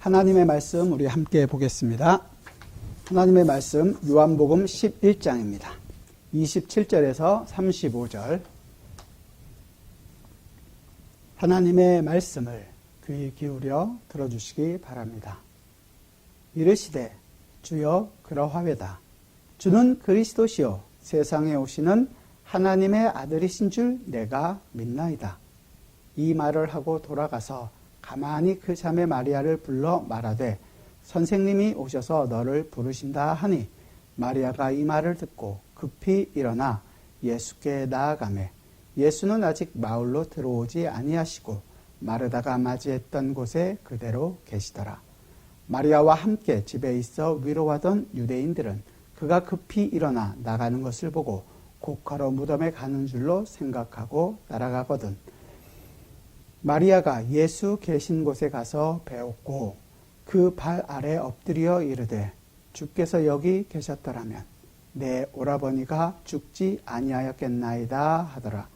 하나님의 말씀 우리 함께 보겠습니다. 하나님의 말씀 요한복음 11장입니다. 27절에서 35절. 하나님의 말씀을 귀 기울여 들어주시기 바랍니다. 이르시되 주여 그러하외다. 주는 그리스도시요 세상에 오시는 하나님의 아들이신 줄 내가 믿나이다. 이 말을 하고 돌아가서 가만히 그 자매 마리아를 불러 말하되 선생님이 오셔서 너를 부르신다 하니 마리아가 이 말을 듣고 급히 일어나 예수께 나아가매 예수는 아직 마을로 들어오지 아니하시고 마르다가 맞이했던 곳에 그대로 계시더라. 마리아와 함께 집에 있어 위로하던 유대인들은 그가 급히 일어나 나가는 것을 보고 곧가로 무덤에 가는 줄로 생각하고 따라가거든. 마리아가 예수 계신 곳에 가서 배웠고 그 발 아래 엎드려 이르되 주께서 여기 계셨더라면 내 오라버니가 죽지 아니하였겠나이다 하더라.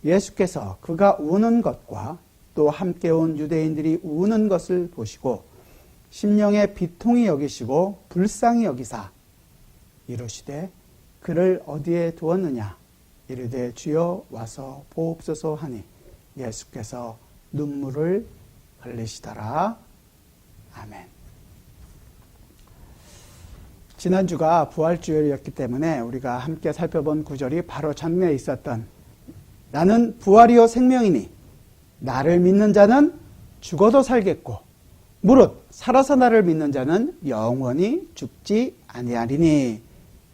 예수께서 그가 우는 것과 또 함께 온 유대인들이 우는 것을 보시고 심령에 비통히 여기시고 불쌍히 여기사 이르시되 그를 어디에 두었느냐 이르되 주여 와서 보옵소서 하니 예수께서 눈물을 흘리시더라. 아멘. 지난주가 부활주일이었기 때문에 우리가 함께 살펴본 구절이 바로 전에 있었던 나는 부활이요 생명이니 나를 믿는 자는 죽어도 살겠고 무릇 살아서 나를 믿는 자는 영원히 죽지 아니하리니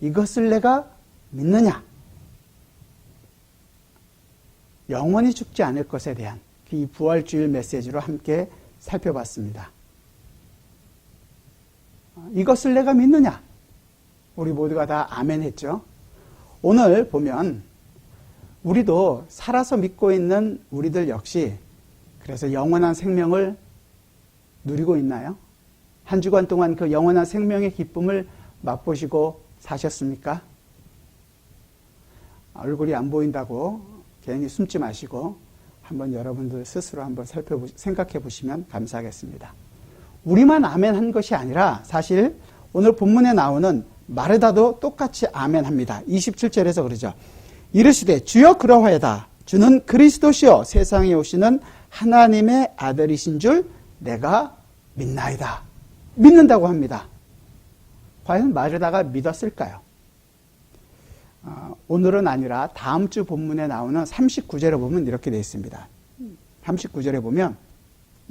이것을 내가 믿느냐? 영원히 죽지 않을 것에 대한 이 부활주일 메시지로 함께 살펴봤습니다. 이것을 내가 믿느냐? 우리 모두가 다 아멘 했죠? 오늘 보면 우리도 살아서 믿고 있는 우리들 역시 그래서 영원한 생명을 누리고 있나요? 한 주간 동안 그 영원한 생명의 기쁨을 맛보시고 사셨습니까? 얼굴이 안 보인다고 괜히 숨지 마시고 한번 여러분들 스스로 한번 생각해 보시면 감사하겠습니다. 우리만 아멘 한 것이 아니라 사실 오늘 본문에 나오는 마르다도 똑같이 아멘 합니다. 27절에서 그러죠. 이르시되 주여 그러하여다. 주는 그리스도시요 세상에 오시는 하나님의 아들이신 줄 내가 믿나이다. 믿는다고 합니다. 과연 마르다가 믿었을까요? 오늘은 아니라 다음 주 본문에 나오는 39절에 보면 이렇게 되어 있습니다. 39절에 보면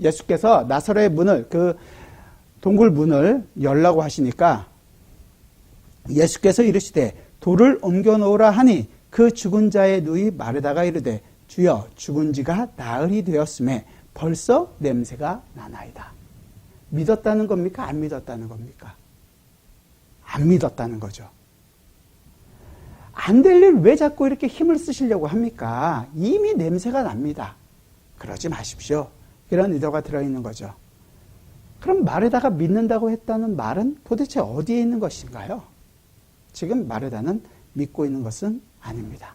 예수께서 나사로의 문을 그 동굴 문을 열라고 하시니까 예수께서 이르시되 돌을 옮겨 놓으라 하니 그 죽은 자의 누이 마르다가 이르되 주여 죽은 지가 나흘이 되었음에 벌써 냄새가 나나이다. 믿었다는 겁니까? 안 믿었다는 겁니까? 안 믿었다는 거죠. 안 될 일 왜 자꾸 이렇게 힘을 쓰시려고 합니까? 이미 냄새가 납니다. 그러지 마십시오. 이런 의도가 들어있는 거죠. 그럼 마르다가 믿는다고 했다는 말은 도대체 어디에 있는 것인가요? 지금 마르다는 믿고 있는 것은 아닙니다.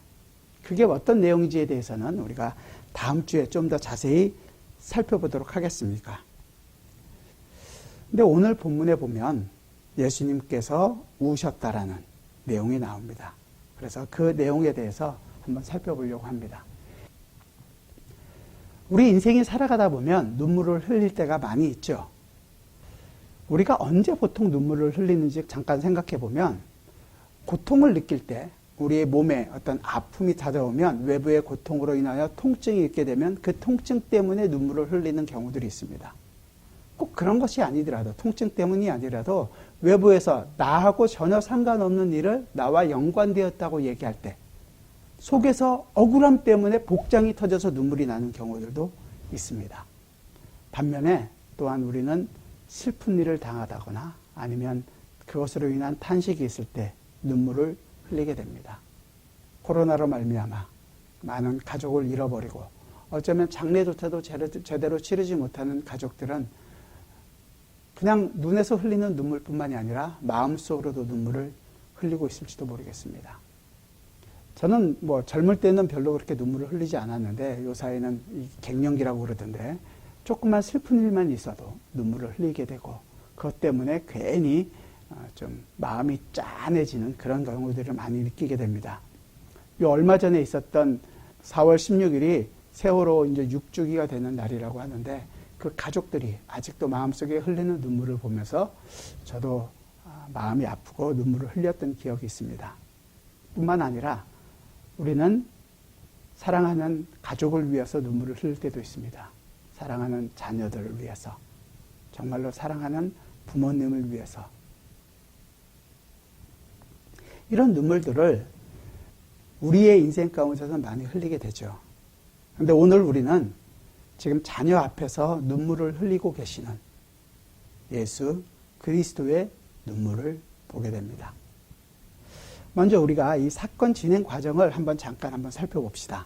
그게 어떤 내용인지에 대해서는 우리가 다음 주에 좀 더 자세히 살펴보도록 하겠습니다. 근데 오늘 본문에 보면 예수님께서 우셨다라는 내용이 나옵니다. 그래서 그 내용에 대해서 한번 살펴보려고 합니다. 우리 인생이 살아가다 보면 눈물을 흘릴 때가 많이 있죠. 우리가 언제 보통 눈물을 흘리는지 잠깐 생각해 보면 고통을 느낄 때 우리의 몸에 어떤 아픔이 찾아오면 외부의 고통으로 인하여 통증이 있게 되면 그 통증 때문에 눈물을 흘리는 경우들이 있습니다. 꼭 그런 것이 아니더라도 통증 때문이 아니라도 외부에서 나하고 전혀 상관없는 일을 나와 연관되었다고 얘기할 때 속에서 억울함 때문에 복장이 터져서 눈물이 나는 경우들도 있습니다. 반면에 또한 우리는 슬픈 일을 당하다거나 아니면 그것으로 인한 탄식이 있을 때 눈물을 흘리게 됩니다. 코로나로 말미암아 많은 가족을 잃어버리고 어쩌면 장례조차도 제대로 치르지 못하는 가족들은 그냥 눈에서 흘리는 눈물뿐만이 아니라 마음속으로도 눈물을 흘리고 있을지도 모르겠습니다. 저는 젊을 때는 별로 그렇게 눈물을 흘리지 않았는데 요사이는 갱년기라고 그러던데 조금만 슬픈 일만 있어도 눈물을 흘리게 되고 그것 때문에 괜히 좀 마음이 짠해지는 그런 경우들을 많이 느끼게 됩니다. 얼마 전에 있었던 4월 16일이 세월호 이제 6주기가 되는 날이라고 하는데 그 가족들이 아직도 마음속에 흘리는 눈물을 보면서 저도 마음이 아프고 눈물을 흘렸던 기억이 있습니다. 뿐만 아니라 우리는 사랑하는 가족을 위해서 눈물을 흘릴 때도 있습니다. 사랑하는 자녀들을 위해서, 정말로 사랑하는 부모님을 위해서. 이런 눈물들을 우리의 인생 가운데서 많이 흘리게 되죠. 그런데 오늘 우리는 지금 자녀 앞에서 눈물을 흘리고 계시는 예수 그리스도의 눈물을 보게 됩니다. 먼저 우리가 이 사건 진행 과정을 한번 살펴봅시다.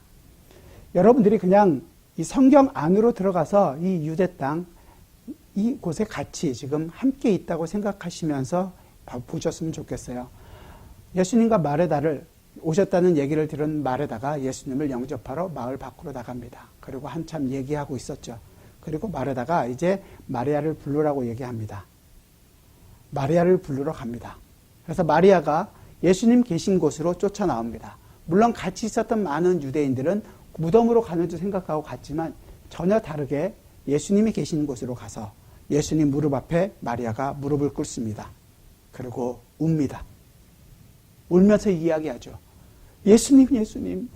여러분들이 그냥 이 성경 안으로 들어가서 이 유대 땅, 이곳에 같이 지금 함께 있다고 생각하시면서 보셨으면 좋겠어요. 예수님과 마르다를 오셨다는 얘기를 들은 마르다가 예수님을 영접하러 마을 밖으로 나갑니다. 그리고 한참 얘기하고 있었죠. 그리고 마르다가 이제 마리아를 부르라고 얘기합니다. 마리아를 부르러 갑니다. 그래서 마리아가 예수님 계신 곳으로 쫓아 나옵니다. 물론 같이 있었던 많은 유대인들은 무덤으로 가는 줄 생각하고 갔지만 전혀 다르게 예수님이 계신 곳으로 가서 예수님 무릎 앞에 마리아가 무릎을 꿇습니다. 그리고 웁니다. 울면서 이야기하죠.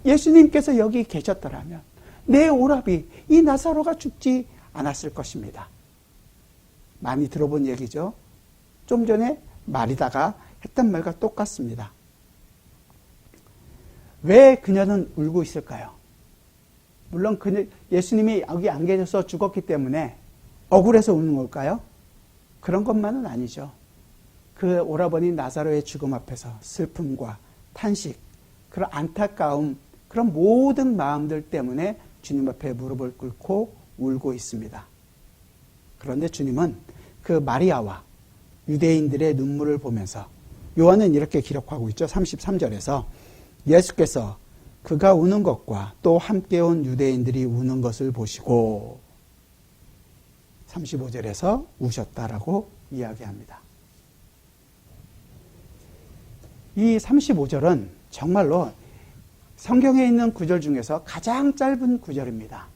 예수님께서 여기 계셨더라면 내 오라비 이 나사로가 죽지 않았을 것입니다. 많이 들어본 얘기죠. 좀 전에 마리다가 했던 말과 똑같습니다. 왜 그녀는 울고 있을까요? 물론 예수님이 여기 안 계셔서 죽었기 때문에 억울해서 우는 걸까요? 그런 것만은 아니죠. 그 오라버니 나사로의 죽음 앞에서 슬픔과 탄식, 그런 안타까움, 그런 모든 마음들 때문에 주님 앞에 무릎을 꿇고 울고 있습니다. 그런데 주님은 그 마리아와 유대인들의 눈물을 보면서 요한은 이렇게 기록하고 있죠. 33절에서 예수께서 그가 우는 것과 또 함께 온 유대인들이 우는 것을 보시고 35절에서 우셨다라고 이야기합니다. 이 35절은 정말로 성경에 있는 구절 중에서 가장 짧은 구절입니다.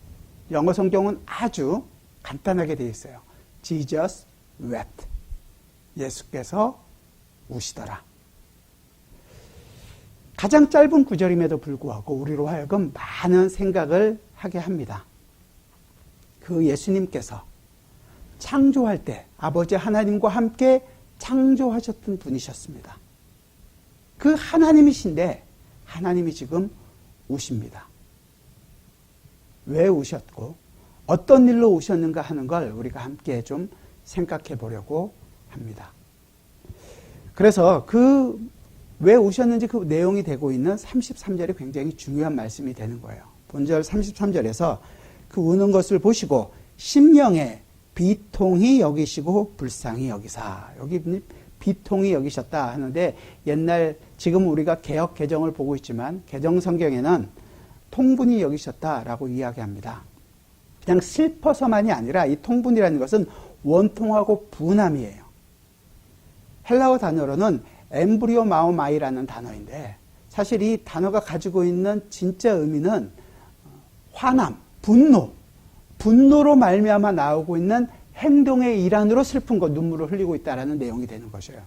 영어 성경은 아주 간단하게 되어 있어요. Jesus wept. 예수께서 우시더라. 가장 짧은 구절임에도 불구하고 우리로 하여금 많은 생각을 하게 합니다. 그 예수님께서 창조할 때 아버지 하나님과 함께 창조하셨던 분이셨습니다. 그 하나님이신데 하나님이 지금 우십니다. 왜 우셨고 어떤 일로 우셨는가 하는 걸 우리가 함께 좀 생각해 보려고 합니다. 그래서 왜 우셨는지 그 내용이 되고 있는 33절이 굉장히 중요한 말씀이 되는 거예요. 본절 33절에서 그 우는 것을 보시고 심령에 비통히 여기시고 불쌍히 여기사. 여기 비통히 여기셨다 하는데 지금 우리가 개역 개정을 보고 있지만 개정 성경에는 통분히 여기셨다라고 이야기합니다. 그냥 슬퍼서만이 아니라 이 통분이라는 것은 원통하고 분함이에요. 헬라어 단어로는 엠브리오 마오마이라는 단어인데 사실 이 단어가 가지고 있는 진짜 의미는 화남, 분노로 말미암아 나오고 있는 행동의 일환으로 슬픈 것, 눈물을 흘리고 있다라는 내용이 되는 것이에요.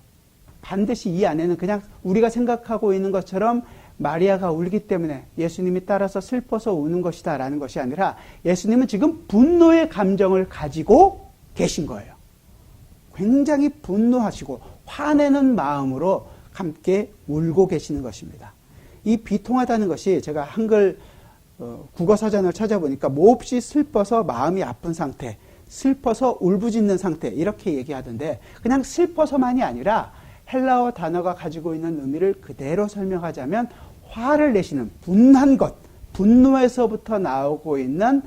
반드시 이 안에는 그냥 우리가 생각하고 있는 것처럼 마리아가 울기 때문에 예수님이 따라서 슬퍼서 우는 것이다라는 것이 아니라 예수님은 지금 분노의 감정을 가지고 계신 거예요. 굉장히 분노하시고 화내는 마음으로 함께 울고 계시는 것입니다. 이 비통하다는 것이 제가 한글 국어사전을 찾아보니까 몹시 슬퍼서 마음이 아픈 상태, 슬퍼서 울부짖는 상태 이렇게 얘기하던데 그냥 슬퍼서만이 아니라 헬라어 단어가 가지고 있는 의미를 그대로 설명하자면 화를 내시는 분한 것, 분노에서부터 나오고 있는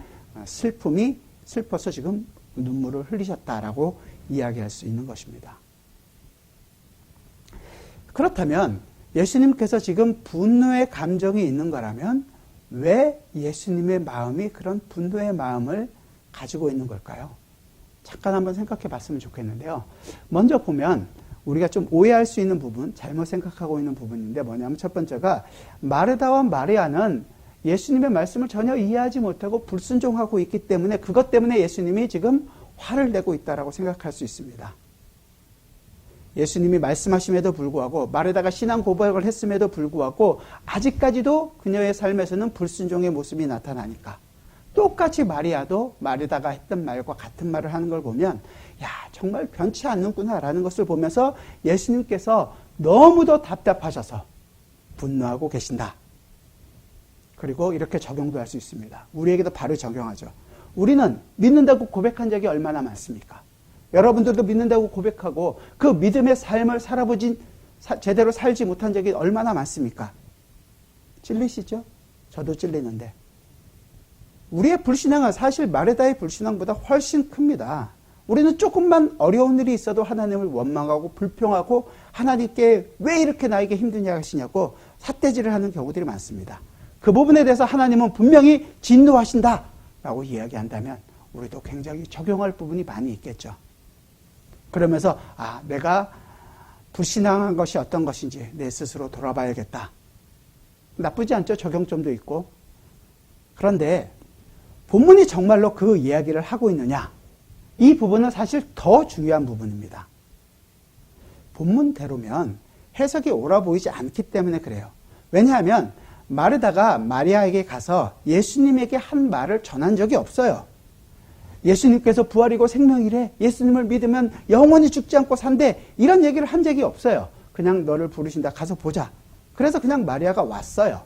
슬픔이 슬퍼서 지금 눈물을 흘리셨다라고 이야기할 수 있는 것입니다. 그렇다면 예수님께서 지금 분노의 감정이 있는 거라면 왜 예수님의 마음이 그런 분노의 마음을 가지고 있는 걸까요? 잠깐 한번 생각해 봤으면 좋겠는데요. 먼저 보면 우리가 좀 오해할 수 있는 부분, 잘못 생각하고 있는 부분인데 뭐냐면 첫 번째가 마르다와 마리아는 예수님의 말씀을 전혀 이해하지 못하고 불순종하고 있기 때문에 그것 때문에 예수님이 지금 화를 내고 있다라고 생각할 수 있습니다. 예수님이 말씀하심에도 불구하고 마르다가 신앙 고백을 했음에도 불구하고 아직까지도 그녀의 삶에서는 불순종의 모습이 나타나니까 똑같이 마리아도 마르다가 했던 말과 같은 말을 하는 걸 보면 야 정말 변치 않는구나라는 것을 보면서 예수님께서 너무도 답답하셔서 분노하고 계신다. 그리고 이렇게 적용도 할 수 있습니다. 우리에게도 바로 적용하죠. 우리는 믿는다고 고백한 적이 얼마나 많습니까? 여러분들도 믿는다고 고백하고 그 믿음의 삶을 제대로 살지 못한 적이 얼마나 많습니까? 찔리시죠? 저도 찔리는데. 우리의 불신앙은 사실 마르다의 불신앙보다 훨씬 큽니다. 우리는 조금만 어려운 일이 있어도 하나님을 원망하고 불평하고 하나님께 왜 이렇게 나에게 힘드냐 하시냐고 삿대질을 하는 경우들이 많습니다. 그 부분에 대해서 하나님은 분명히 진노하신다라고 이야기한다면 우리도 굉장히 적용할 부분이 많이 있겠죠. 그러면서 내가 불신앙한 것이 어떤 것인지 내 스스로 돌아봐야겠다. 나쁘지 않죠. 적용점도 있고. 그런데 본문이 정말로 그 이야기를 하고 있느냐? 이 부분은 사실 더 중요한 부분입니다. 본문대로면 해석이 옳아 보이지 않기 때문에 그래요. 왜냐하면 마르다가 마리아에게 가서 예수님에게 한 말을 전한 적이 없어요. 예수님께서 부활이고 생명이래. 예수님을 믿으면 영원히 죽지 않고 산대. 이런 얘기를 한 적이 없어요. 그냥 너를 부르신다. 가서 보자. 그래서 그냥 마리아가 왔어요.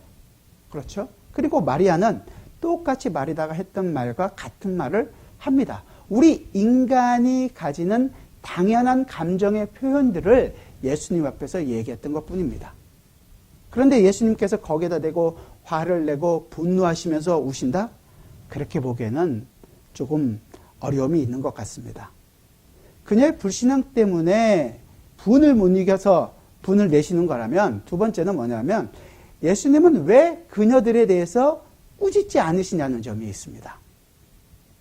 그렇죠? 그리고 마리아는 똑같이 마리다가 했던 말과 같은 말을 합니다. 우리 인간이 가지는 당연한 감정의 표현들을 예수님 앞에서 얘기했던 것뿐입니다. 그런데 예수님께서 거기에다 대고 화를 내고 분노하시면서 우신다? 그렇게 보기에는 조금 어려움이 있는 것 같습니다. 그녀의 불신앙 때문에 분을 못 이겨서 분을 내시는 거라면 두 번째는 뭐냐면 예수님은 왜 그녀들에 대해서 꾸짖지 않으시냐는 점이 있습니다.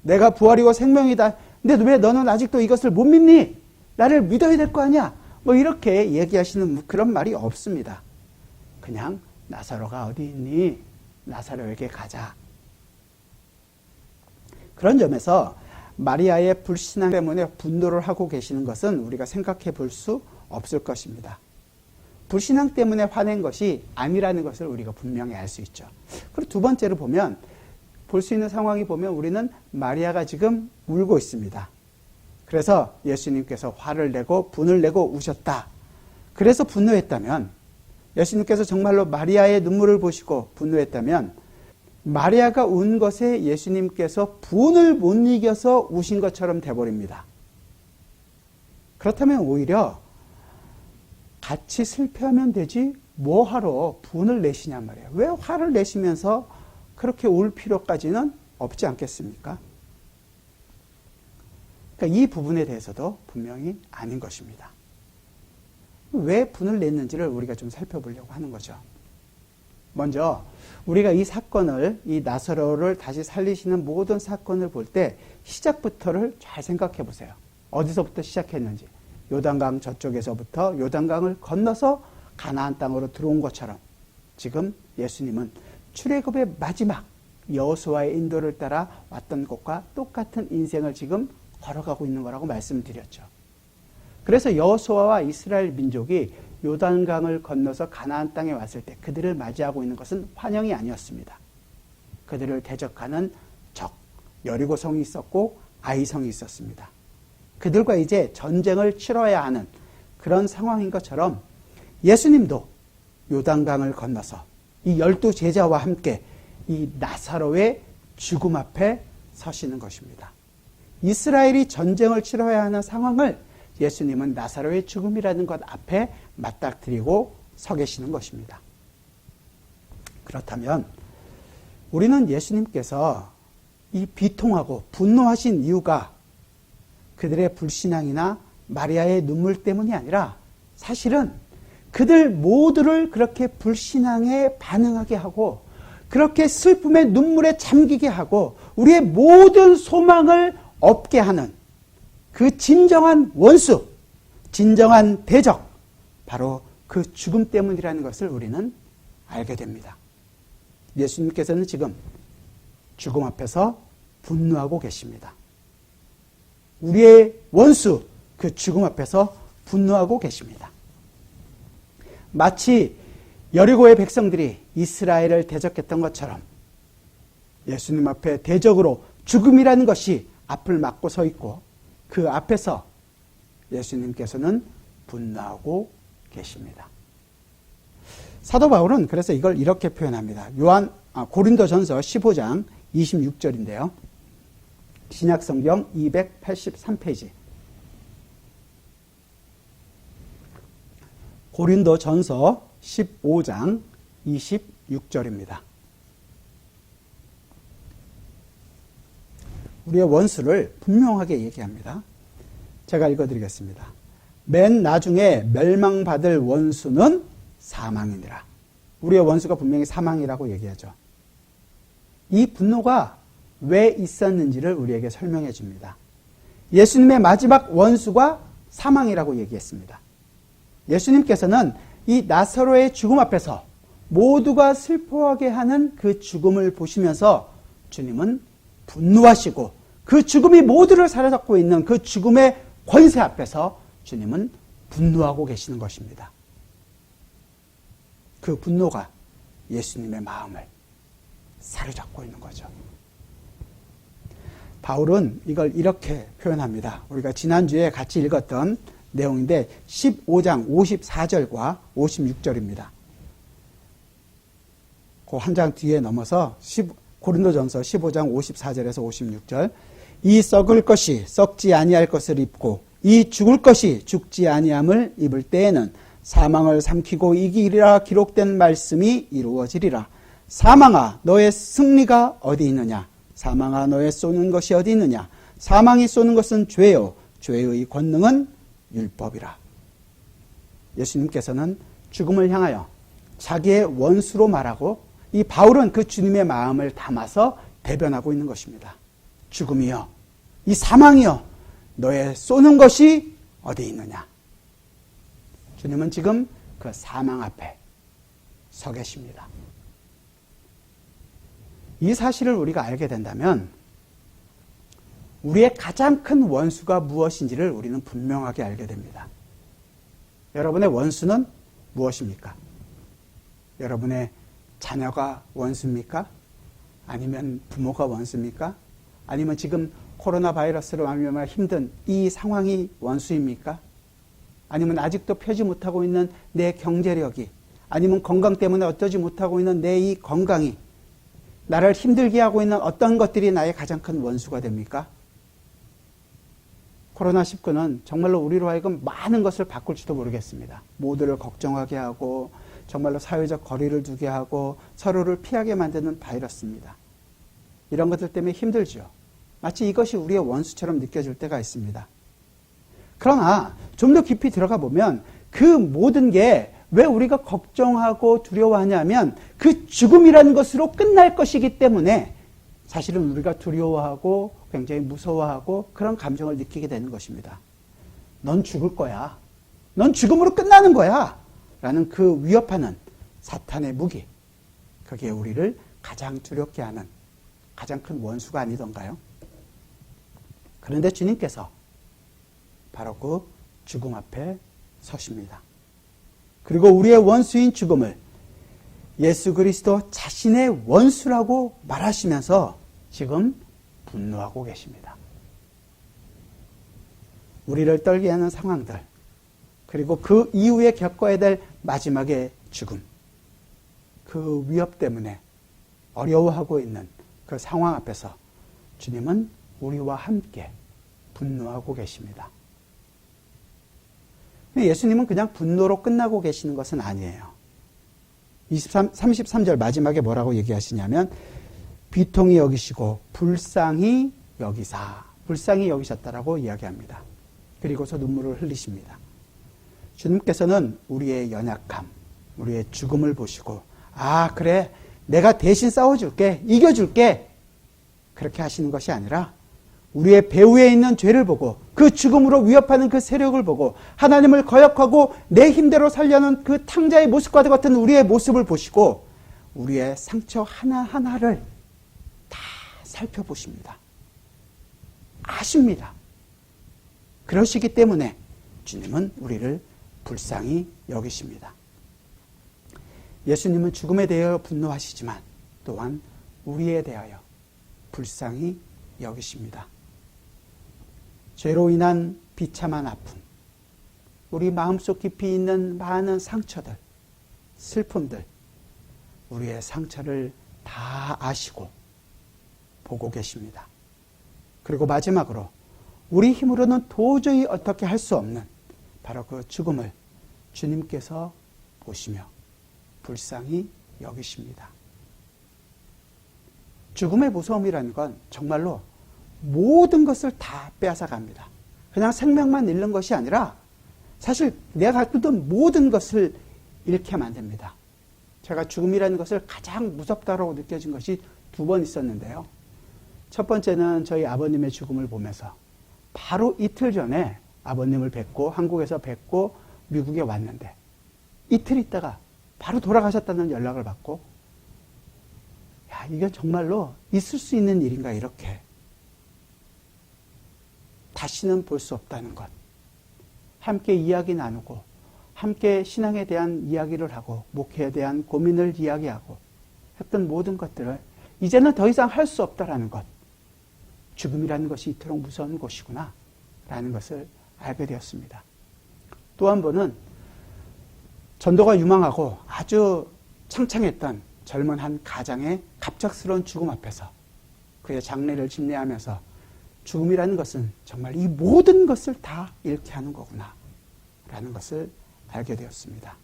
내가 부활이고 생명이다. 근데 왜 너는 아직도 이것을 못 믿니? 나를 믿어야 될 거 아니야? 이렇게 얘기하시는 그런 말이 없습니다. 그냥 나사로가 어디 있니? 나사로에게 가자. 그런 점에서 마리아의 불신앙 때문에 분노를 하고 계시는 것은 우리가 생각해 볼 수 없을 것입니다. 불신앙 때문에 화낸 것이 아니라는 것을 우리가 분명히 알 수 있죠. 그리고 두 번째로 보면 볼 수 있는 상황이 보면 우리는 마리아가 지금 울고 있습니다. 그래서 예수님께서 화를 내고 분을 내고 우셨다. 그래서 분노했다면 예수님께서 정말로 마리아의 눈물을 보시고 분노했다면 마리아가 운 것에 예수님께서 분을 못 이겨서 우신 것처럼 돼버립니다. 그렇다면 오히려 같이 슬퍼하면 되지 뭐하러 분을 내시냔 말이에요. 왜 화를 내시면서 그렇게 울 필요까지는 없지 않겠습니까? 그러니까 이 부분에 대해서도 분명히 아닌 것입니다. 왜 분을 냈는지를 우리가 좀 살펴보려고 하는 거죠. 먼저 우리가 이 사건을, 이 나사로를 다시 살리시는 모든 사건을 볼 때 시작부터를 잘 생각해 보세요. 어디서부터 시작했는지. 요단강 저쪽에서부터 요단강을 건너서 가나안 땅으로 들어온 것처럼 지금 예수님은 출애굽의 마지막 여호수아의 인도를 따라 왔던 곳과 똑같은 인생을 지금 걸어가고 있는 거라고 말씀드렸죠. 그래서 여호수아와 이스라엘 민족이 요단강을 건너서 가나안 땅에 왔을 때 그들을 맞이하고 있는 것은 환영이 아니었습니다. 그들을 대적하는 적, 여리고성이 있었고 아이성이 있었습니다. 그들과 이제 전쟁을 치러야 하는 그런 상황인 것처럼 예수님도 요단강을 건너서 이 12제자와 함께 이 나사로의 죽음 앞에 서시는 것입니다. 이스라엘이 전쟁을 치러야 하는 상황을 예수님은 나사로의 죽음이라는 것 앞에 맞닥뜨리고 서 계시는 것입니다. 그렇다면 우리는 예수님께서 이 비통하고 분노하신 이유가 그들의 불신앙이나 마리아의 눈물 때문이 아니라 사실은 그들 모두를 그렇게 불신앙에 반응하게 하고 그렇게 슬픔의 눈물에 잠기게 하고 우리의 모든 소망을 없게 하는 그 진정한 원수, 진정한 대적, 바로 그 죽음 때문이라는 것을 우리는 알게 됩니다. 예수님께서는 지금 죽음 앞에서 분노하고 계십니다. 우리의 원수, 그 죽음 앞에서 분노하고 계십니다. 마치 여리고의 백성들이 이스라엘을 대적했던 것처럼 예수님 앞에 대적으로 죽음이라는 것이 앞을 막고 서 있고 그 앞에서 예수님께서는 분노하고 계십니다. 사도 바울은 그래서 이걸 이렇게 표현합니다. 고린도전서 15장 26절인데요. 신약성경 283페이지. 고린도전서 15장 26절입니다. 우리의 원수를 분명하게 얘기합니다. 제가 읽어드리겠습니다. 맨 나중에 멸망받을 원수는 사망이니라. 우리의 원수가 분명히 사망이라고 얘기하죠. 이 분노가 왜 있었는지를 우리에게 설명해 줍니다. 예수님의 마지막 원수가 사망이라고 얘기했습니다. 예수님께서는 이 나사로의 죽음 앞에서 모두가 슬퍼하게 하는 그 죽음을 보시면서 주님은 분노하시고 그 죽음이 모두를 사로잡고 있는 그 죽음의 권세 앞에서 주님은 분노하고 계시는 것입니다. 그 분노가 예수님의 마음을 사로잡고 있는 거죠. 바울은 이걸 이렇게 표현합니다. 우리가 지난주에 같이 읽었던 내용인데 15장 54절과 56절입니다. 그 한 장 뒤에 넘어서 고린도전서 15장 54절에서 56절. 이 썩을 것이 썩지 아니할 것을 입고 이 죽을 것이 죽지 아니함을 입을 때에는 사망을 삼키고 이기리라 기록된 말씀이 이루어지리라. 사망아 너의 승리가 어디 있느냐? 사망아 너의 쏘는 것이 어디 있느냐? 사망이 쏘는 것은 죄요 죄의 권능은 율법이라. 예수님께서는 죽음을 향하여 자기의 원수로 말하고 이 바울은 그 주님의 마음을 담아서 대변하고 있는 것입니다. 죽음이여, 이 사망이여, 너의 쏘는 것이 어디 있느냐? 주님은 지금 그 사망 앞에 서 계십니다. 이 사실을 우리가 알게 된다면 우리의 가장 큰 원수가 무엇인지를 우리는 분명하게 알게 됩니다. 여러분의 원수는 무엇입니까? 여러분의 자녀가 원수입니까? 아니면 부모가 원수입니까? 아니면 지금 코로나 바이러스로 말미암아 힘든 이 상황이 원수입니까? 아니면 아직도 펴지 못하고 있는 내 경제력이, 아니면 건강 때문에 어떠지 못하고 있는 내 이 건강이, 나를 힘들게 하고 있는 어떤 것들이 나의 가장 큰 원수가 됩니까? 코로나19는 정말로 우리로 하여금 많은 것을 바꿀지도 모르겠습니다. 모두를 걱정하게 하고 정말로 사회적 거리를 두게 하고 서로를 피하게 만드는 바이러스입니다. 이런 것들 때문에 힘들죠. 마치 이것이 우리의 원수처럼 느껴질 때가 있습니다. 그러나 좀 더 깊이 들어가 보면 그 모든 게 왜 우리가 걱정하고 두려워하냐면 그 죽음이라는 것으로 끝날 것이기 때문에 사실은 우리가 두려워하고 굉장히 무서워하고 그런 감정을 느끼게 되는 것입니다. 넌 죽을 거야. 넌 죽음으로 끝나는 거야. 라는 그 위협하는 사탄의 무기. 그게 우리를 가장 두렵게 하는 가장 큰 원수가 아니던가요? 그런데 주님께서 바로 그 죽음 앞에 서십니다. 그리고 우리의 원수인 죽음을 예수 그리스도 자신의 원수라고 말하시면서 지금 분노하고 계십니다. 우리를 떨게 하는 상황들, 그리고 그 이후에 겪어야 될 마지막의 죽음, 그 위협 때문에 어려워하고 있는 그 상황 앞에서 주님은 우리와 함께 분노하고 계십니다. 예수님은 그냥 분노로 끝나고 계시는 것은 아니에요. 33절 마지막에 뭐라고 얘기하시냐면 비통히 여기시고 불쌍히 여기셨다라고 이야기합니다. 그리고서 눈물을 흘리십니다. 주님께서는 우리의 연약함, 우리의 죽음을 보시고 아 그래 내가 대신 싸워줄게, 이겨줄게, 그렇게 하시는 것이 아니라 우리의 배후에 있는 죄를 보고 그 죽음으로 위협하는 그 세력을 보고 하나님을 거역하고 내 힘대로 살려는 그 탕자의 모습과 같은 우리의 모습을 보시고 우리의 상처 하나하나를 다 살펴보십니다. 아십니다. 그러시기 때문에 주님은 우리를 불쌍히 여기십니다. 예수님은 죽음에 대하여 분노하시지만 또한 우리에 대하여 불쌍히 여기십니다. 죄로 인한 비참한 아픔, 우리 마음속 깊이 있는 많은 상처들, 슬픔들, 우리의 상처를 다 아시고 보고 계십니다. 그리고 마지막으로 우리 힘으로는 도저히 어떻게 할 수 없는 바로 그 죽음을 주님께서 보시며 불쌍히 여기십니다. 죽음의 무서움이라는 건 정말로 모든 것을 다 빼앗아갑니다. 그냥 생명만 잃는 것이 아니라 사실 내가 갖고 있던 모든 것을 잃게 만듭니다. 제가 죽음이라는 것을 가장 무섭다고 느껴진 것이 2번 있었는데요. 첫 번째는 저희 아버님의 죽음을 보면서 바로 이틀 전에 아버님을 뵙고 한국에서 뵙고 미국에 왔는데 이틀 있다가 바로 돌아가셨다는 연락을 받고 야, 이게 정말로 있을 수 있는 일인가 이렇게 다시는 볼 수 없다는 것, 함께 이야기 나누고 함께 신앙에 대한 이야기를 하고 목회에 대한 고민을 이야기하고 했던 모든 것들을 이제는 더 이상 할 수 없다라는 것, 죽음이라는 것이 이토록 무서운 것이구나 라는 것을 알게 되었습니다. 또 한 번은 전도가 유망하고 아주 창창했던 젊은 한 가장의 갑작스러운 죽음 앞에서 그의 장례를 집례하면서 죽음이라는 것은 정말 이 모든 것을 다 잃게 하는 거구나 라는 것을 알게 되었습니다.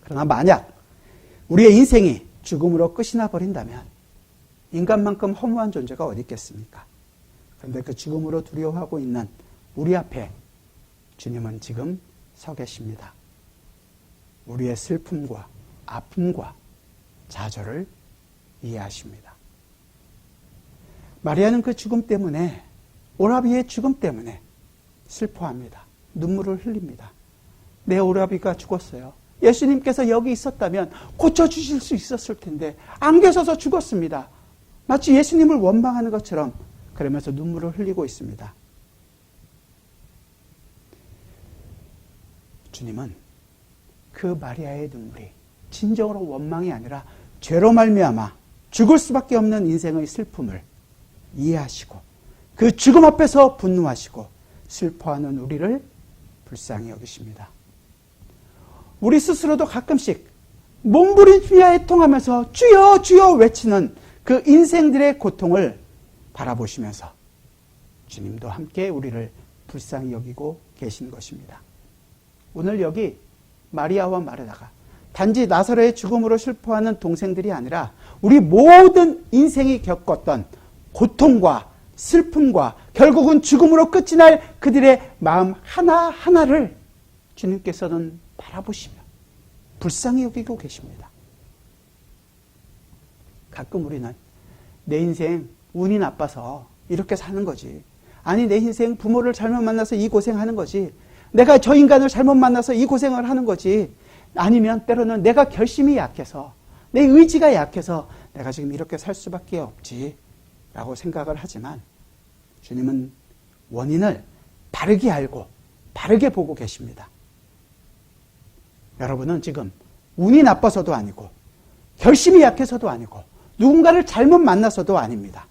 그러나 만약 우리의 인생이 죽음으로 끝이 나버린다면 인간만큼 허무한 존재가 어디 있겠습니까? 그런데 그 죽음으로 두려워하고 있는 우리 앞에 주님은 지금 서 계십니다. 우리의 슬픔과 아픔과 좌절을 이해하십니다. 마리아는 그 죽음 때문에, 오라비의 죽음 때문에 슬퍼합니다. 눈물을 흘립니다. 내 오라비가 죽었어요. 예수님께서 여기 있었다면 고쳐주실 수 있었을 텐데 안 계셔서 죽었습니다. 마치 예수님을 원망하는 것처럼 그러면서 눈물을 흘리고 있습니다. 주님은 그 마리아의 눈물이 진정으로 원망이 아니라 죄로 말미암아 죽을 수밖에 없는 인생의 슬픔을 이해하시고 그 죽음 앞에서 분노하시고 슬퍼하는 우리를 불쌍히 여기십니다. 우리 스스로도 가끔씩 몸부림치며 애통하면서 주여 주여 외치는 그 인생들의 고통을 바라보시면서 주님도 함께 우리를 불쌍히 여기고 계신 것입니다. 오늘 여기 마리아와 마르다가 단지 나사로의 죽음으로 슬퍼하는 동생들이 아니라 우리 모든 인생이 겪었던 고통과 슬픔과 결국은 죽음으로 끝이 날 그들의 마음 하나하나를 주님께서는 바라보시며 불쌍히 여기고 계십니다. 가끔 우리는 내 인생 운이 나빠서 이렇게 사는 거지. 아니 내 인생 부모를 잘못 만나서 이 고생하는 거지. 내가 저 인간을 잘못 만나서 이 고생을 하는 거지. 아니면 때로는 내가 결심이 약해서 내 의지가 약해서 내가 지금 이렇게 살 수밖에 없지 라고 생각을 하지만 주님은 원인을 바르게 알고 바르게 보고 계십니다. 여러분은 지금 운이 나빠서도 아니고 결심이 약해서도 아니고 누군가를 잘못 만나서도 아닙니다.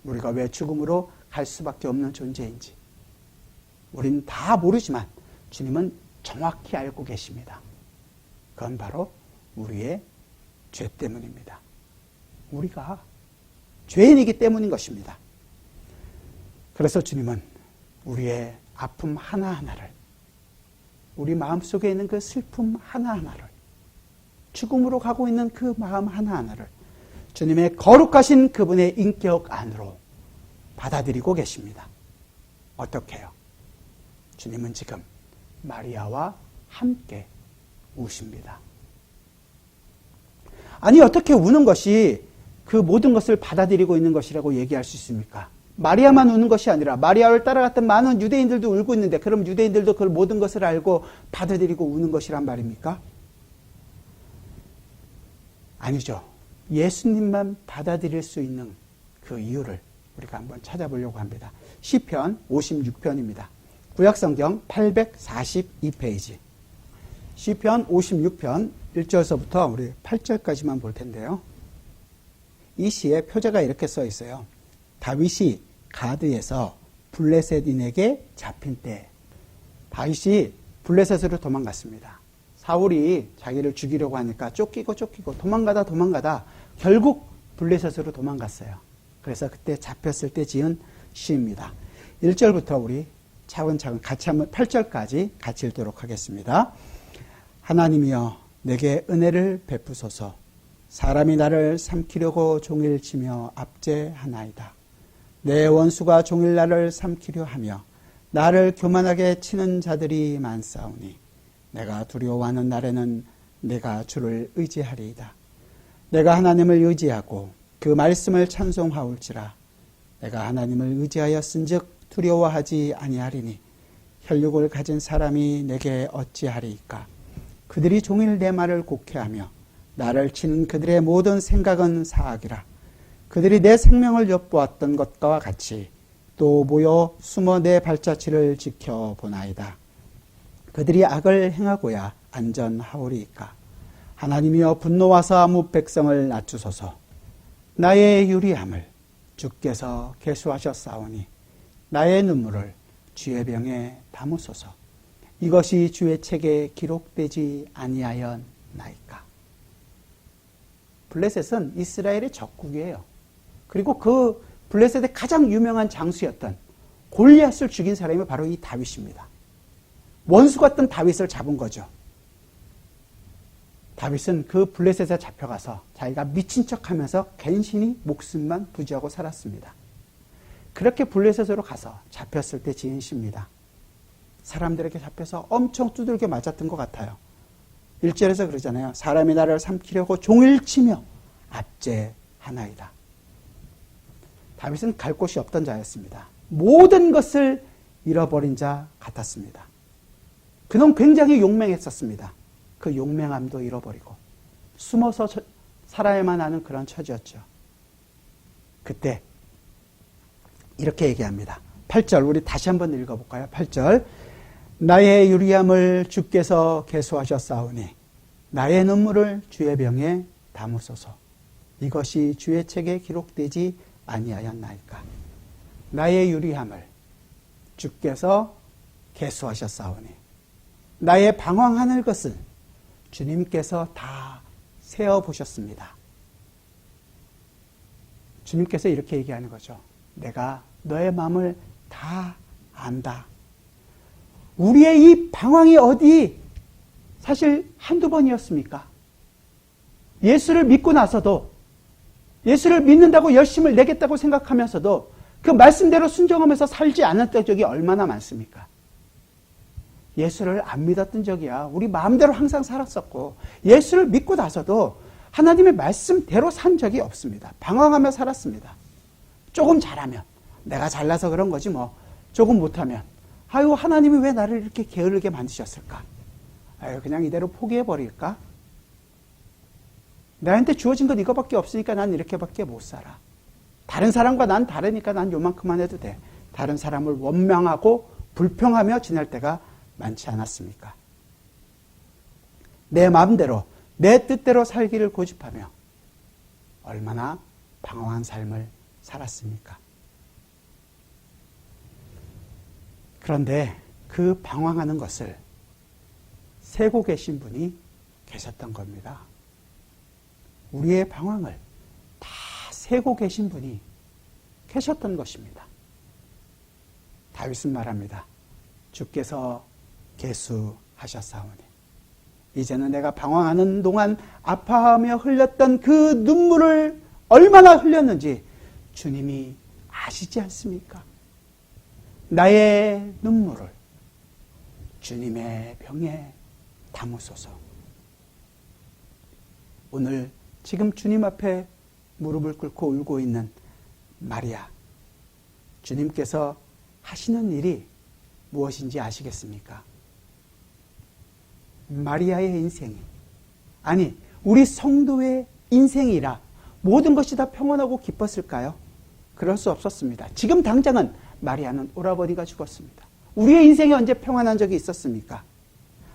우리가 왜 죽음으로 갈 수밖에 없는 존재인지 우리는 다 모르지만 주님은 정확히 알고 계십니다. 그건 바로 우리의 죄 때문입니다. 우리가 죄인이기 때문인 것입니다. 그래서 주님은 우리의 아픔 하나하나를, 우리 마음속에 있는 그 슬픔 하나하나를, 죽음으로 가고 있는 그 마음 하나하나를 주님의 거룩하신 그분의 인격 안으로 받아들이고 계십니다. 어떻게 해요? 주님은 지금 마리아와 함께 우십니다. 아니 어떻게 우는 것이 그 모든 것을 받아들이고 있는 것이라고 얘기할 수 있습니까? 마리아만 우는 것이 아니라 마리아를 따라갔던 많은 유대인들도 울고 있는데 그럼 유대인들도 그 모든 것을 알고 받아들이고 우는 것이란 말입니까? 아니죠. 예수님만 받아들일 수 있는 그 이유를 우리가 한번 찾아보려고 합니다. 시편 56편입니다. 구약성경 842페이지. 시편 56편 1절서부터 우리 8절까지만 볼 텐데요. 이 시의 표제가 이렇게 써 있어요. 다윗이 가드에서 블레셋인에게 잡힌 때, 다윗이 블레셋으로 도망갔습니다. 사울이 자기를 죽이려고 하니까 쫓기고 도망가다 결국 블레셋으로 도망갔어요. 그래서 그때 잡혔을 때 지은 시입니다. 1절부터 우리 차근차근 같이 한번 8절까지 같이 읽도록 하겠습니다. 하나님이여 내게 은혜를 베푸소서. 사람이 나를 삼키려고 종일 치며 압제하나이다. 내 원수가 종일 나를 삼키려 하며 나를 교만하게 치는 자들이 많사오니 내가 두려워하는 날에는 내가 주를 의지하리이다. 내가 하나님을 의지하고 그 말씀을 찬송하올지라. 내가 하나님을 의지하였은즉 두려워하지 아니하리니 혈육을 가진 사람이 내게 어찌하리이까. 그들이 종일 내 말을 곡해하며 나를 치는 그들의 모든 생각은 사악이라. 그들이 내 생명을 엿보았던 것과 같이 또 모여 숨어 내 발자취를 지켜보나이다. 그들이 악을 행하고야 안전하오리이까. 하나님이여 분노하사 무 백성을 낮추소서. 나의 유리함을 주께서 계수하셨사오니 나의 눈물을 주의 병에 담으소서. 이것이 주의 책에 기록되지 아니하였나이까. 블레셋은 이스라엘의 적국이에요. 그리고 그 블레셋의 가장 유명한 장수였던 골리앗을 죽인 사람이 바로 이 다윗입니다. 원수 같던 다윗을 잡은 거죠. 다윗은 그 블레셋에 잡혀가서 자기가 미친 척하면서 간신히 목숨만 부지하고 살았습니다. 그렇게 블레셋으로 가서 잡혔을 때 지은 시입니다. 사람들에게 잡혀서 엄청 두들겨 맞았던 것 같아요. 1절에서 그러잖아요. 사람이 나를 삼키려고 종일 치며 압제하나이다. 다윗은 갈 곳이 없던 자였습니다. 모든 것을 잃어버린 자 같았습니다. 그는 굉장히 용맹했었습니다. 그 용맹함도 잃어버리고 숨어서 살아야만 하는 그런 처지였죠. 그때 이렇게 얘기합니다. 8절 우리 다시 한번 읽어볼까요? 8절 나의 유리함을 주께서 계수하셨사오니 나의 눈물을 주의 병에 담으소서. 이것이 주의 책에 기록되지 아니하였나이까. 나의 유리함을 주께서 계수하셨사오니 나의 방황하는 것을 주님께서 다 세어보셨습니다. 주님께서 이렇게 얘기하는 거죠. 내가 너의 마음을 다 안다. 우리의 이 방황이 어디 사실 한두 번이었습니까? 예수를 믿고 나서도 예수를 믿는다고 열심을 내겠다고 생각하면서도 그 말씀대로 순종하면서 살지 않았던 적이 얼마나 많습니까? 예수를 안 믿었던 적이야. 우리 마음대로 항상 살았었고 예수를 믿고 나서도 하나님의 말씀대로 산 적이 없습니다. 방황하며 살았습니다. 조금 잘하면 내가 잘나서 그런 거지 뭐. 조금 못하면 아유 하나님이 왜 나를 이렇게 게으르게 만드셨을까? 아유 그냥 이대로 포기해버릴까? 나한테 주어진 건 이거밖에 없으니까 난 이렇게밖에 못 살아. 다른 사람과 난 다르니까 난 요만큼만 해도 돼. 다른 사람을 원망하고 불평하며 지낼 때가 많지 않았습니까? 내 마음대로 내 뜻대로 살기를 고집하며 얼마나 방황한 삶을 살았습니까? 그런데 그 방황하는 것을 세고 계신 분이 계셨던 겁니다. 우리의 방황을 다 세고 계신 분이 계셨던 것입니다. 다윗은 말합니다. 주께서 계수하셨사오니 이제는 내가 방황하는 동안 아파하며 흘렸던 그 눈물을 얼마나 흘렸는지 주님이 아시지 않습니까? 나의 눈물을 주님의 병에 담으소서. 오늘 지금 주님 앞에 무릎을 꿇고 울고 있는 마리아, 주님께서 하시는 일이 무엇인지 아시겠습니까? 마리아의 인생이, 아니 우리 성도의 인생이라 모든 것이 다 평안하고 기뻤을까요? 그럴 수 없었습니다. 지금 당장은 마리아는 오라버니가 죽었습니다. 우리의 인생이 언제 평안한 적이 있었습니까?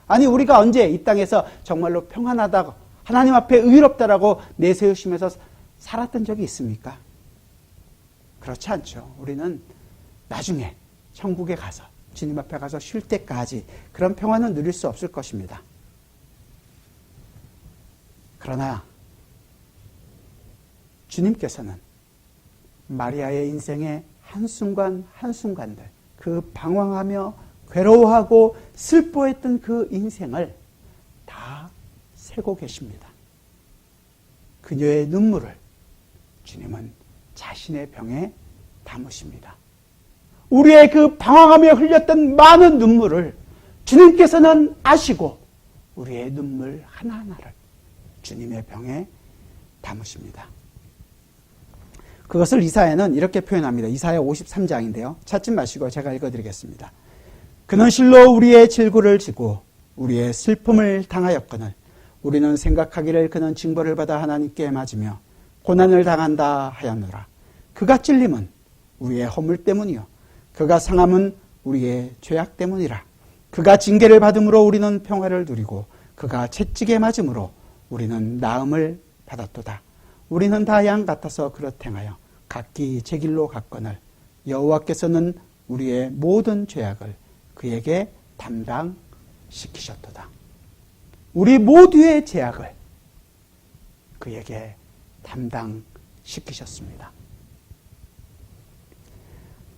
아니 우리가 언제 이 땅에서 정말로 평안하다고 하나님 앞에 의롭다라고 내세우시면서 살았던 적이 있습니까? 그렇지 않죠. 우리는 나중에 천국에 가서 주님 앞에 가서 쉴 때까지 그런 평안은 누릴 수 없을 것입니다. 그러나 주님께서는 마리아의 인생의 한순간 한순간들, 그 방황하며 괴로워하고 슬퍼했던 그 인생을 다 세고 계십니다. 그녀의 눈물을 주님은 자신의 병에 담으십니다. 우리의 그 방황하며 흘렸던 많은 눈물을 주님께서는 아시고 우리의 눈물 하나하나를 주님의 병에 담으십니다. 그것을 이사야는 이렇게 표현합니다. 이사야 53장인데요. 찾지 마시고 제가 읽어드리겠습니다. 그는 실로 우리의 질고를 지고 우리의 슬픔을 당하였거늘 우리는 생각하기를 그는 징벌을 받아 하나님께 맞으며 고난을 당한다 하였노라. 그가 찔림은 우리의 허물 때문이요 그가 상함은 우리의 죄악 때문이라. 그가 징계를 받음으로 우리는 평화를 누리고 그가 채찍에 맞음으로 우리는 나음을 받았도다. 우리는 다 양 같아서 그렇 행하여 각기 제 길로 갔거늘 여호와께서는 우리의 모든 죄악을 그에게 담당시키셨도다. 우리 모두의 죄악을 그에게 담당시키셨습니다.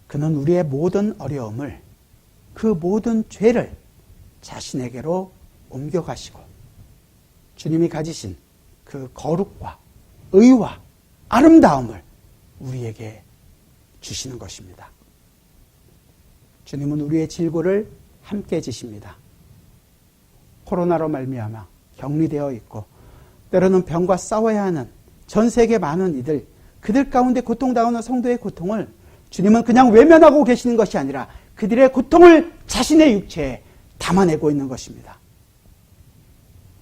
그는 우리의 모든 어려움을, 그 모든 죄를 자신에게로 옮겨가시고 주님이 가지신 그 거룩과 의와 아름다움을 우리에게 주시는 것입니다. 주님은 우리의 질고를 함께 지십니다. 코로나로 말미암아 격리되어 있고 때로는 병과 싸워야 하는 전 세계 많은 이들, 그들 가운데 고통당하는 성도의 고통을 주님은 그냥 외면하고 계시는 것이 아니라 그들의 고통을 자신의 육체에 담아내고 있는 것입니다.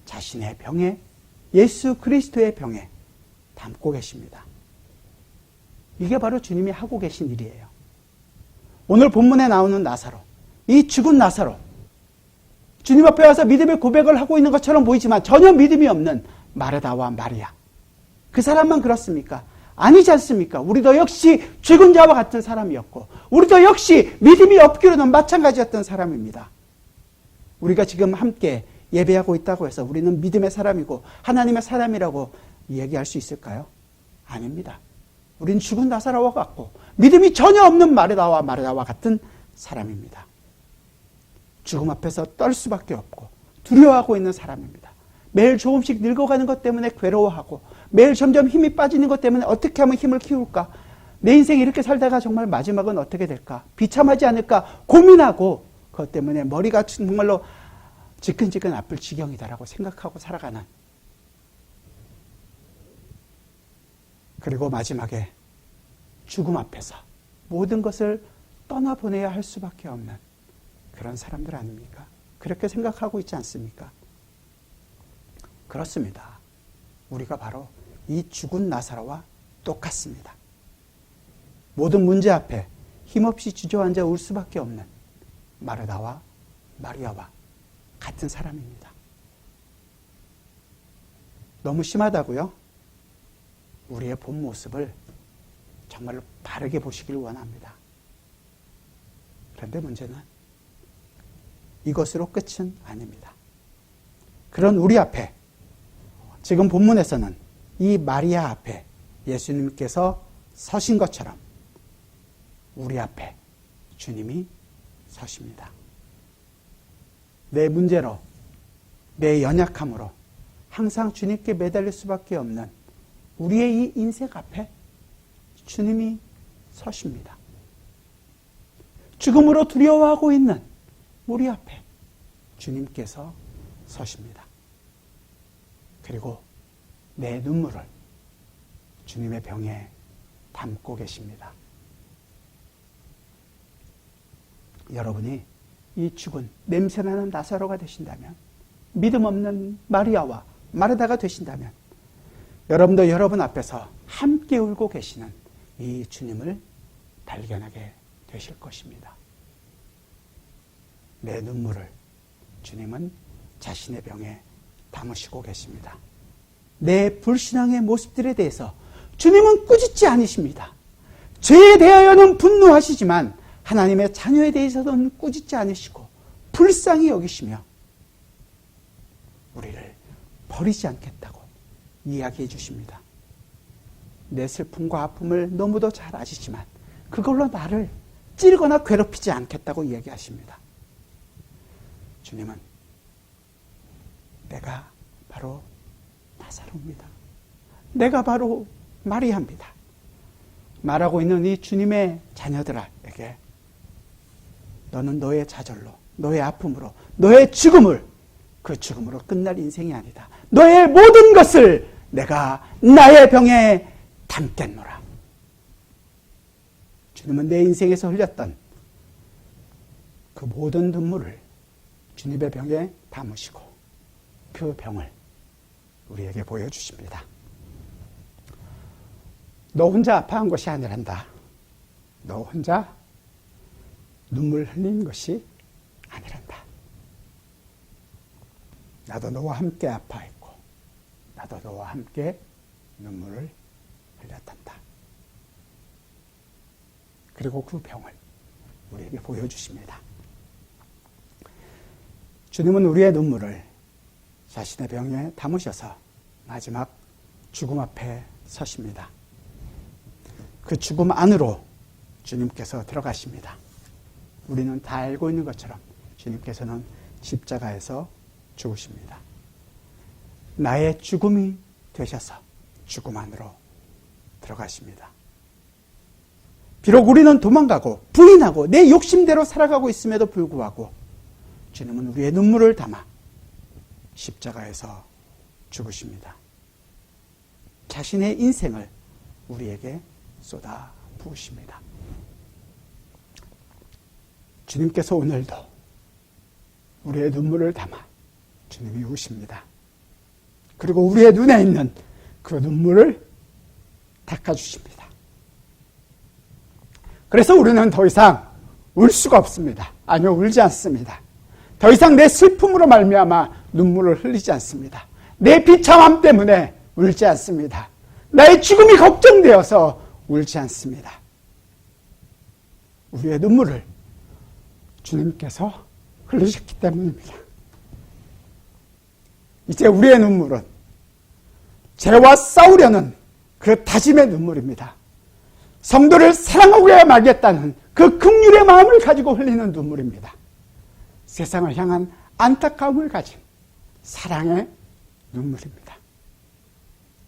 자신의 병에, 예수 그리스도의 병에 담고 계십니다. 이게 바로 주님이 하고 계신 일이에요. 오늘 본문에 나오는 나사로, 이 죽은 나사로, 주님 앞에 와서 믿음의 고백을 하고 있는 것처럼 보이지만 전혀 믿음이 없는 마르다와 마리아, 그 사람만 그렇습니까? 아니지 않습니까? 우리도 역시 죽은 자와 같은 사람이었고 우리도 역시 믿음이 없기로는 마찬가지였던 사람입니다. 우리가 지금 함께 예배하고 있다고 해서 우리는 믿음의 사람이고 하나님의 사람이라고 얘기할 수 있을까요? 아닙니다. 우리는 죽은 나사로와 같고 믿음이 전혀 없는 마르다와 같은 사람입니다. 죽음 앞에서 떨 수밖에 없고 두려워하고 있는 사람입니다. 매일 조금씩 늙어가는 것 때문에 괴로워하고 매일 점점 힘이 빠지는 것 때문에 어떻게 하면 힘을 키울까? 내 인생이 이렇게 살다가 정말 마지막은 어떻게 될까? 비참하지 않을까? 고민하고 그것 때문에 머리가 정말로 지끈지끈 아플 지경이다라고 생각하고 살아가는, 그리고 마지막에 죽음 앞에서 모든 것을 떠나보내야 할 수밖에 없는 그런 사람들 아닙니까? 그렇게 생각하고 있지 않습니까? 그렇습니다. 우리가 바로 이 죽은 나사로와 똑같습니다. 모든 문제 앞에 힘없이 주저앉아 울 수밖에 없는 마르다와 마리아와 같은 사람입니다. 너무 심하다고요? 우리의 본 모습을 정말로 바르게 보시길 원합니다. 그런데 문제는 이것으로 끝은 아닙니다. 그런 우리 앞에, 지금 본문에서는 이 마리아 앞에 예수님께서 서신 것처럼 우리 앞에 주님이 서십니다. 내 문제로, 내 연약함으로 항상 주님께 매달릴 수밖에 없는 우리의 이 인생 앞에 주님이 서십니다. 죽음으로 두려워하고 있는 우리 앞에 주님께서 서십니다. 그리고 내 눈물을 주님의 병에 담고 계십니다. 여러분이 이 죽은 냄새나는 나사로가 되신다면, 믿음 없는 마리아와 마르다가 되신다면, 여러분도 여러분 앞에서 함께 울고 계시는 이 주님을 발견하게 되실 것입니다. 내 눈물을 주님은 자신의 병에 담으시고 계십니다. 내 불신앙의 모습들에 대해서 주님은 꾸짖지 않으십니다. 죄에 대하여는 분노하시지만 하나님의 자녀에 대해서는 꾸짖지 않으시고 불쌍히 여기시며 우리를 버리지 않겠다고 이야기해 주십니다. 내 슬픔과 아픔을 너무도 잘 아시지만 그걸로 나를 찌르거나 괴롭히지 않겠다고 이야기하십니다. 주님은 내가 바로 나사로입니다. 내가 바로 마리아입니다. 말하고 있는 이 주님의 자녀들에게 너는 너의 좌절로, 너의 아픔으로, 너의 죽음을, 그 죽음으로 끝날 인생이 아니다. 너의 모든 것을 내가 나의 병에 담겠노라. 주님은 내 인생에서 흘렸던 그 모든 눈물을 주님의 병에 담으시고 그 병을 우리에게 보여주십니다. 너 혼자 아파한 것이 아니란다. 너 혼자 눈물 흘린 것이 아니란다. 나도 너와 함께 아파했고 나도 너와 함께 눈물을 흘렸단다. 그리고 그 병을 우리에게 보여주십니다. 주님은 우리의 눈물을 자신의 병에 담으셔서 마지막 죽음 앞에 서십니다. 그 죽음 안으로 주님께서 들어가십니다. 우리는 다 알고 있는 것처럼 주님께서는 십자가에서 죽으십니다. 나의 죽음이 되셔서 죽음 안으로 들어가십니다. 비록 우리는 도망가고 부인하고 내 욕심대로 살아가고 있음에도 불구하고 주님은 우리의 눈물을 담아 십자가에서 죽으십니다. 자신의 인생을 우리에게 쏟아 부으십니다. 주님께서 오늘도 우리의 눈물을 담아 주님이 우십니다. 그리고 우리의 눈에 있는 그 눈물을 닦아주십니다. 그래서 우리는 더 이상 울 수가 없습니다. 아니요, 울지 않습니다. 더 이상 내 슬픔으로 말미암아 눈물을 흘리지 않습니다. 내 비참함 때문에 울지 않습니다. 나의 죽음이 걱정되어서 울지 않습니다. 우리의 눈물을 주님께서 흘리셨기 때문입니다. 이제 우리의 눈물은 죄와 싸우려는 그 다짐의 눈물입니다. 성도를 사랑하고야 말겠다는 그 긍휼의 마음을 가지고 흘리는 눈물입니다. 세상을 향한 안타까움을 가진 사랑의 눈물입니다.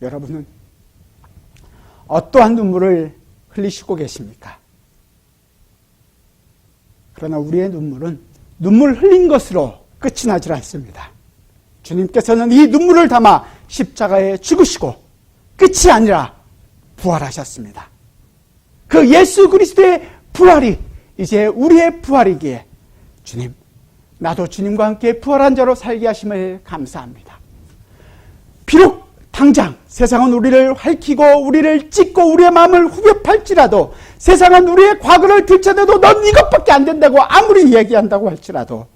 여러분은 어떠한 눈물을 흘리시고 계십니까? 그러나 우리의 눈물은 눈물 흘린 것으로 끝이 나질 않습니다. 주님께서는 이 눈물을 담아 십자가에 죽으시고 끝이 아니라 부활하셨습니다. 그 예수 그리스도의 부활이 이제 우리의 부활이기에 주님, 나도 주님과 함께 부활한 자로 살게 하심을 감사합니다. 비록 당장 세상은 우리를 핥히고 우리를 찢고 우리의 마음을 후벼팔지라도, 세상은 우리의 과거를 들춰내도 넌 이것밖에 안 된다고 아무리 얘기한다고 할지라도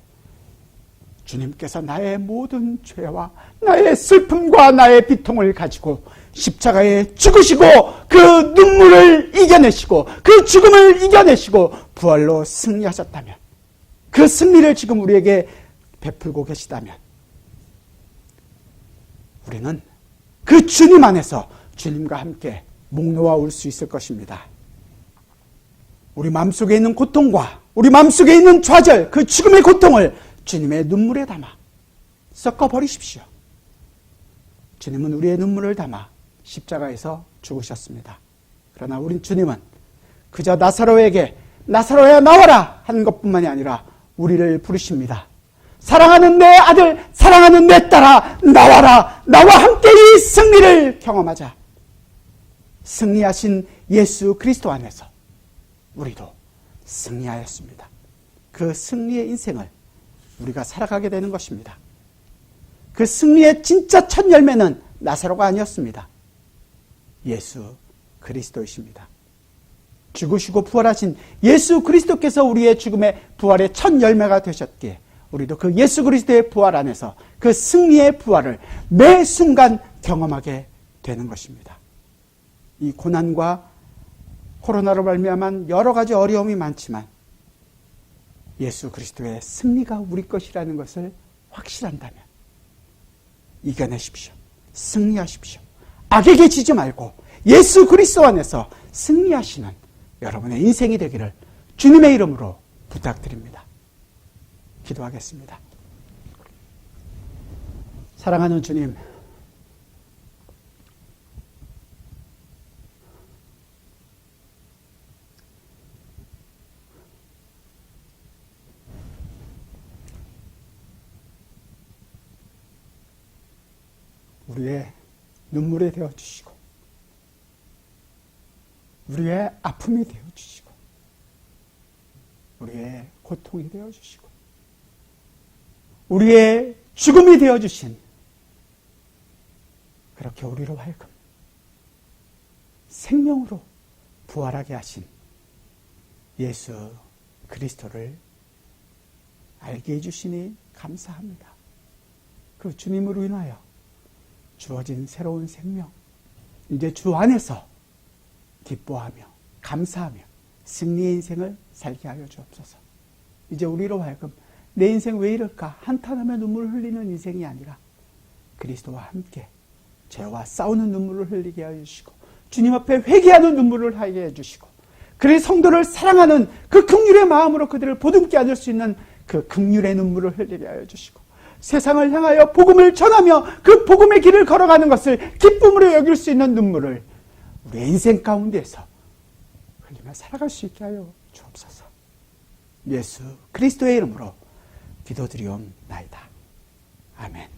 주님께서 나의 모든 죄와 나의 슬픔과 나의 비통을 가지고 십자가에 죽으시고 그 눈물을 이겨내시고 그 죽음을 이겨내시고 부활로 승리하셨다면, 그 승리를 지금 우리에게 베풀고 계시다면 우리는 그 주님 안에서 주님과 함께 목 놓아 울 수 있을 것입니다. 우리 마음속에 있는 고통과 우리 마음속에 있는 좌절, 그 죽음의 고통을 주님의 눈물에 담아 섞어버리십시오. 주님은 우리의 눈물을 담아 십자가에서 죽으셨습니다. 그러나 우리 주님은 그저 나사로에게 나사로야 나와라 하는 것뿐만이 아니라 우리를 부르십니다. 사랑하는 내 아들, 사랑하는 내 딸아, 나와라. 나와 함께 이 승리를 경험하자. 승리하신 예수 그리스도 안에서 우리도 승리하였습니다. 그 승리의 인생을 우리가 살아가게 되는 것입니다. 그 승리의 진짜 첫 열매는 나사로가 아니었습니다. 예수 그리스도이십니다. 죽으시고 부활하신 예수 그리스도께서 우리의 죽음의 부활의 첫 열매가 되셨기에 우리도 그 예수 그리스도의 부활 안에서 그 승리의 부활을 매 순간 경험하게 되는 것입니다. 이 고난과 코로나로 말미암은 여러 가지 어려움이 많지만 예수 그리스도의 승리가 우리 것이라는 것을 확실한다면 이겨내십시오. 승리하십시오. 악에게 지지 말고 예수 그리스도 안에서 승리하시는 여러분의 인생이 되기를 주님의 이름으로 부탁드립니다. 기도하겠습니다. 사랑하는 주님, 우리의 눈물이 되어주시고 우리의 아픔이 되어주시고 우리의 고통이 되어주시고 우리의 죽음이 되어주신 그렇게 우리로 하여금 생명으로 부활하게 하신 예수 그리스도를 알게 해주시니 감사합니다. 그 주님으로 인하여 주어진 새로운 생명, 이제 주 안에서 기뻐하며 감사하며 승리의 인생을 살게 하여 주옵소서. 이제 우리로 하여금 내 인생 왜 이럴까 한탄하며 눈물을 흘리는 인생이 아니라 그리스도와 함께 죄와 싸우는 눈물을 흘리게 하여 주시고 주님 앞에 회개하는 눈물을 하게 해주시고 그의 성도를 사랑하는 그 긍휼의 마음으로 그들을 보듬게 안을 수 있는 그 긍휼의 눈물을 흘리게 하여 주시고 세상을 향하여 복음을 전하며 그 복음의 길을 걸어가는 것을 기쁨으로 여길 수 있는 눈물을 우리의 인생 가운데에서 흘리며 살아갈 수 있게 하여 주옵소서. 예수 그리스도의 이름으로 기도드리옵나이다. 아멘.